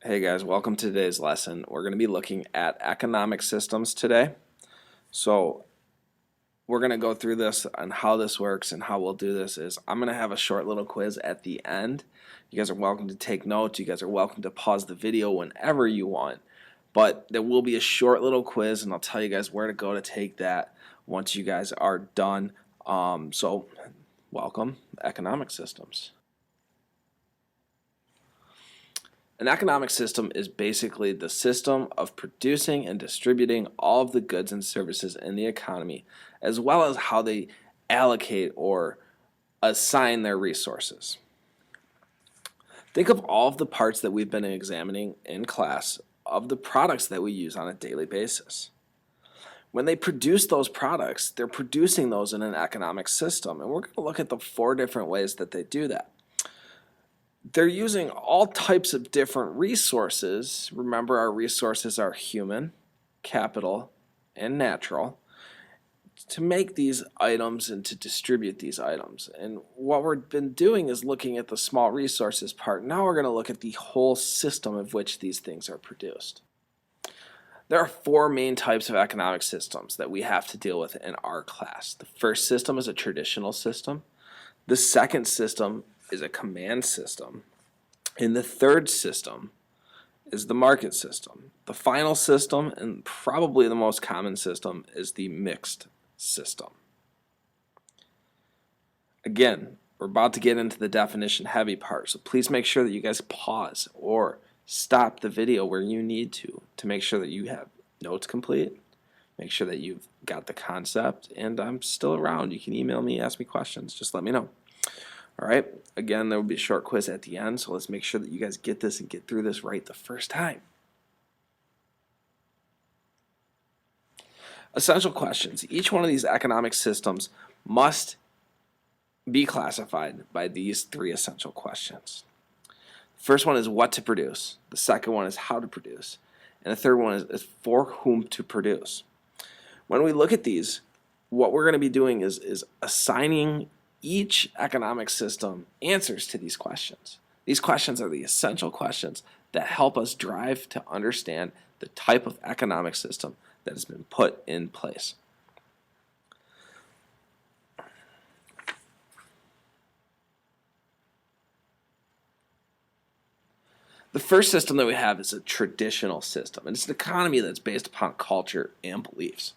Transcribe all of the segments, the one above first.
Hey guys, welcome to today's lesson. We're going to be looking at economic systems today. So we're going to go through this and how this works, and how we'll do this is I'm going to have a short little quiz at the end. You guys are welcome to take notes. You guys are welcome to pause the video whenever you want. But there will be a short little quiz, and I'll tell you guys where to go to take that once you guys are done. So welcome, economic systems. An economic system is basically the system of producing and distributing all of the goods and services in the economy, as well as how they allocate or assign their resources. Think of all of the parts that we've been examining in class of the products that we use on a daily basis. When they produce those products, they're producing those in an economic system, and we're going to look at the 4 different ways that they do that. They're using all types of different resources. Remember, our resources are human, capital, and natural, to make these items and to distribute these items. And what we've been doing is looking at the small resources part. Now we're going to look at the whole system of which these things are produced. There are 4 main types of economic systems that we have to deal with in our class. The first system is a traditional system. The second system is a command system. And the third system is the market system. The final system, and probably the most common system, is the mixed system. Again, we're about to get into the definition heavy part, so please make sure that you guys pause or stop the video where you need to make sure that you have notes complete, make sure that you've got the concept, and I'm still around. You can email me, ask me questions, just let me know. All right, again, there will be a short quiz at the end, so let's make sure that you guys get this and get through this right the first time. Essential questions. Each one of these economic systems must be classified by these 3 essential questions. The first one is what to produce. The second one is how to produce. And the third one is for whom to produce. When we look at these, what we're going to be doing is assigning each economic system answers to these questions. These questions are the essential questions that help us drive to understand the type of economic system that has been put in place. The first system that we have is a traditional system, and it's an economy that's based upon culture and beliefs.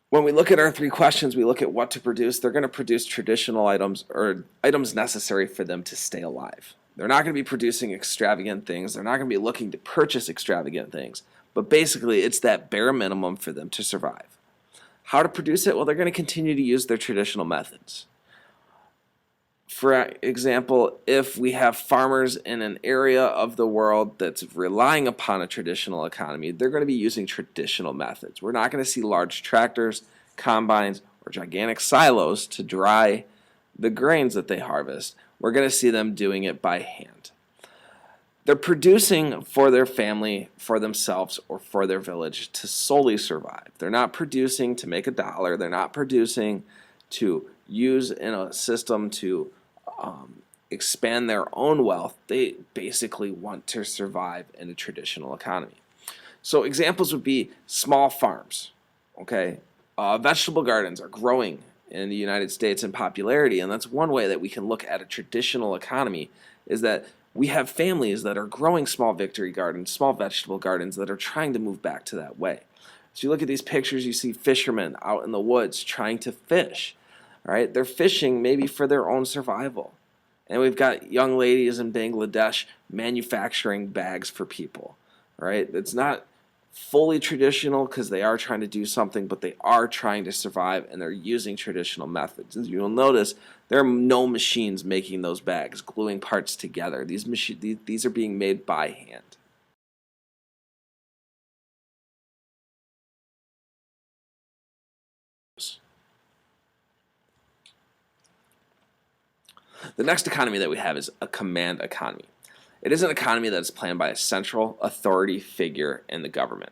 When we look at our 3 questions, we look at what to produce. They're going to produce traditional items, or items necessary for them to stay alive. They're not going to be producing extravagant things. They're not going to be looking to purchase extravagant things. But basically, it's that bare minimum for them to survive. How to produce it? Well, they're going to continue to use their traditional methods. For example, if we have farmers in an area of the world that's relying upon a traditional economy, they're going to be using traditional methods. We're not going to see large tractors, combines, or gigantic silos to dry the grains that they harvest. We're going to see them doing it by hand. They're producing for their family, for themselves, or for their village to solely survive. They're not producing to make a dollar. They're not producing to use in a system to expand their own wealth. They basically want to survive in a traditional economy. So examples would be small farms. Okay, vegetable gardens are growing in the United States in popularity, and that's one way that we can look at a traditional economy, is that we have families that are growing small victory gardens, small vegetable gardens, that are trying to move back to that way. So you look at these pictures, you see fishermen out in the woods trying to fish. All right, they're fishing maybe for their own survival. And we've got young ladies in Bangladesh manufacturing bags for people. All right, it's not fully traditional because they are trying to do something, but they are trying to survive, and they're using traditional methods. As you'll notice, there are no machines making those bags, gluing parts together. These are being made by hand. The next economy that we have is a command economy. It is an economy that is planned by a central authority figure in the government.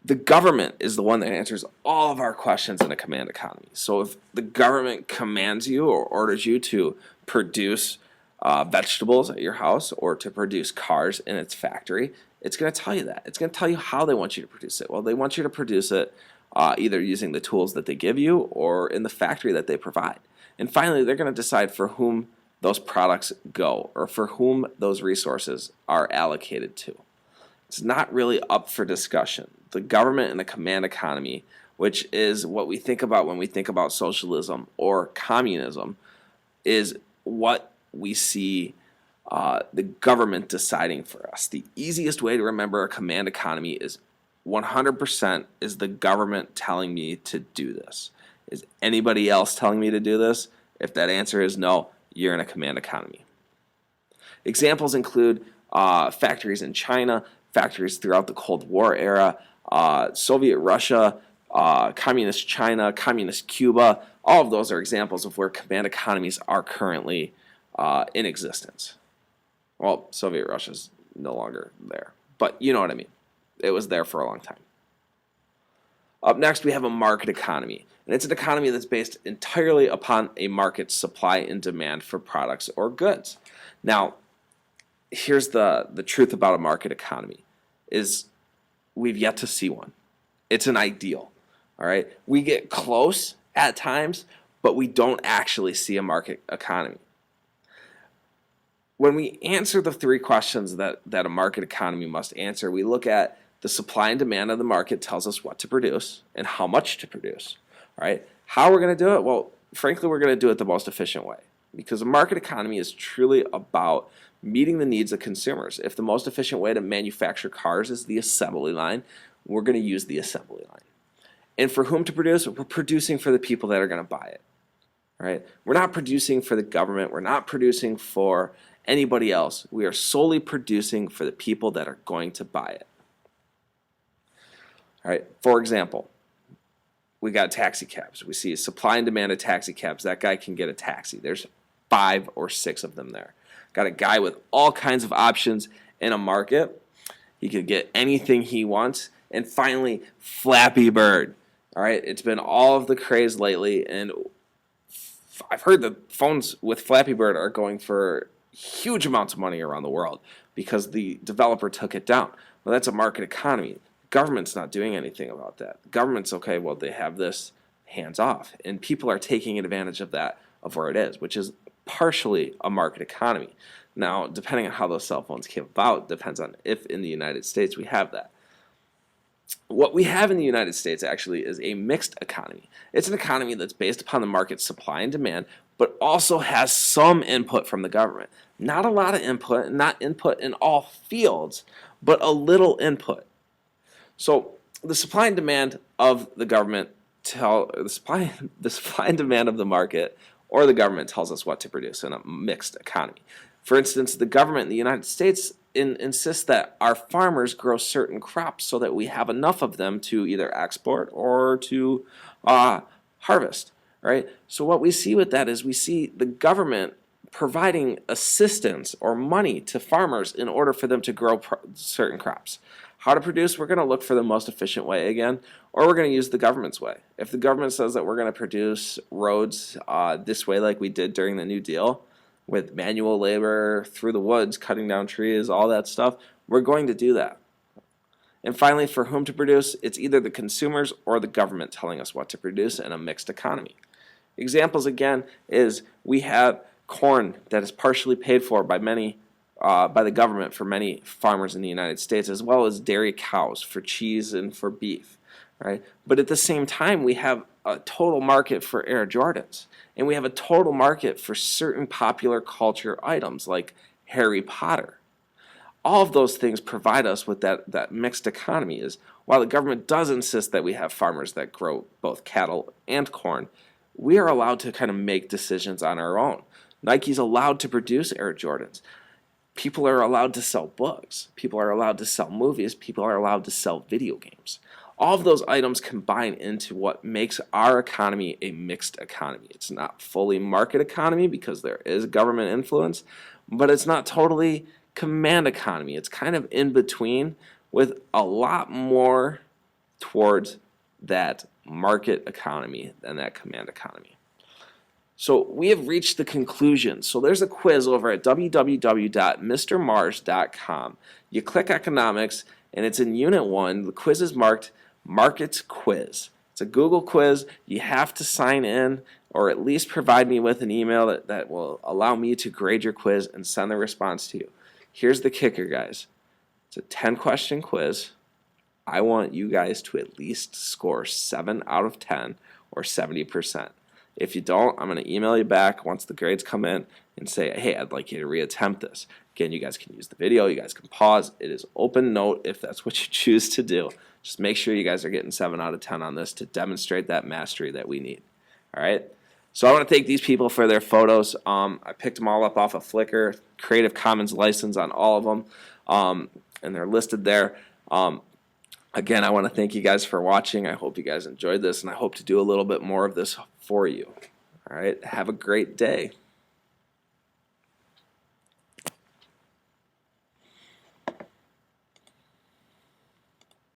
The government is the one that answers all of our questions in a command economy. So if the government commands you or orders you to produce vegetables at your house or to produce cars in its factory, it's going to tell you that. It's going to tell you how they want you to produce it. Well, they want you to produce it either using the tools that they give you or in the factory that they provide. And finally, they're going to decide for whom those products go or for whom those resources are allocated to. It's not really up for discussion. The government and the command economy, which is what we think about when we think about socialism or communism, is what we see the government deciding for us. The easiest way to remember a command economy is 100% is the government telling me to do this. Is anybody else telling me to do this? If that answer is no, you're in a command economy. Examples include factories in China, factories throughout the Cold War era, Soviet Russia, communist China, communist Cuba. All of those are examples of where command economies are currently in existence. Well, Soviet Russia's no longer there, but you know what I mean. It was there for a long time. Up next, we have a market economy, and it's an economy that's based entirely upon a market supply and demand for products or goods. Now, here's the truth about a market economy, is we've yet to see one. It's an ideal, all right? We get close at times, but we don't actually see a market economy. When we answer the three questions that a market economy must answer, we look at the supply and demand of the market tells us what to produce and how much to produce, right? How we're going to do it? Well, frankly, we're going to do it the most efficient way because a market economy is truly about meeting the needs of consumers. If the most efficient way to manufacture cars is the assembly line, we're going to use the assembly line. And for whom to produce? We're producing for the people that are going to buy it, right? We're not producing for the government. We're not producing for anybody else. We are solely producing for the people that are going to buy it. All right. For example, we got taxi cabs. We see a supply and demand of taxi cabs. That guy can get a taxi. There's 5 or 6 of them there. Got a guy with all kinds of options in a market. He could get anything he wants. And finally, Flappy Bird. All right. It's been all of the craze lately, and I've heard the phones with Flappy Bird are going for huge amounts of money around the world because the developer took it down. Well, that's a market economy. Government's not doing anything about that. Government's okay, well, they have this hands off, and people are taking advantage of that, of where it is, which is partially a market economy. Now, depending on how those cell phones came about, depends on if in the United States we have that. What we have in the United States actually is a mixed economy. It's an economy that's based upon the market supply and demand, but also has some input from the government. Not a lot of input, not input in all fields, but a little input. So the supply and demand of the government the supply and demand of the market or the government tells us what to produce in a mixed economy. For instance, the government in the United States insists that our farmers grow certain crops so that we have enough of them to either export or to harvest, right? So what we see with that is we see the government providing assistance or money to farmers in order for them to grow certain crops. How to produce, we're going to look for the most efficient way again, or we're going to use the government's way. If the government says that we're going to produce roads this way like we did during the New Deal, with manual labor through the woods, cutting down trees, all that stuff, we're going to do that. And finally, for whom to produce, it's either the consumers or the government telling us what to produce in a mixed economy. Examples again is we have corn that is partially paid for by the government for many farmers in the United States, as well as dairy cows for cheese and for beef, right? But at the same time, we have a total market for Air Jordans, and we have a total market for certain popular culture items like Harry Potter. All of those things provide us with that mixed economy. Is while the government does insist that we have farmers that grow both cattle and corn, we are allowed to kind of make decisions on our own. Nike's allowed to produce Air Jordans. People are allowed to sell books. People are allowed to sell movies. People are allowed to sell video games. All of those items combine into what makes our economy a mixed economy. It's not fully market economy because there is government influence, but it's not totally command economy. It's kind of in between with a lot more towards that market economy than that command economy. So we have reached the conclusion. So there's a quiz over at www.mrmars.com. You click economics and it's in unit 1. The quiz is marked Markets Quiz. It's a Google quiz. You have to sign in or at least provide me with an email that will allow me to grade your quiz and send the response to you. Here's the kicker, guys. It's a 10-question quiz. I want you guys to at least score 7 out of 10 or 70%. If you don't, I'm going to email you back once the grades come in and say, hey, I'd like you to reattempt this. Again, you guys can use the video. You guys can pause. It is open note if that's what you choose to do. Just make sure you guys are getting 7 out of 10 on this to demonstrate that mastery that we need. All right? So I want to thank these people for their photos. I picked them all up off of Flickr, Creative Commons license on all of them, and they're listed there. Again, I want to thank you guys for watching. I hope you guys enjoyed this, and I hope to do a little bit more of this for you. All right, have a great day.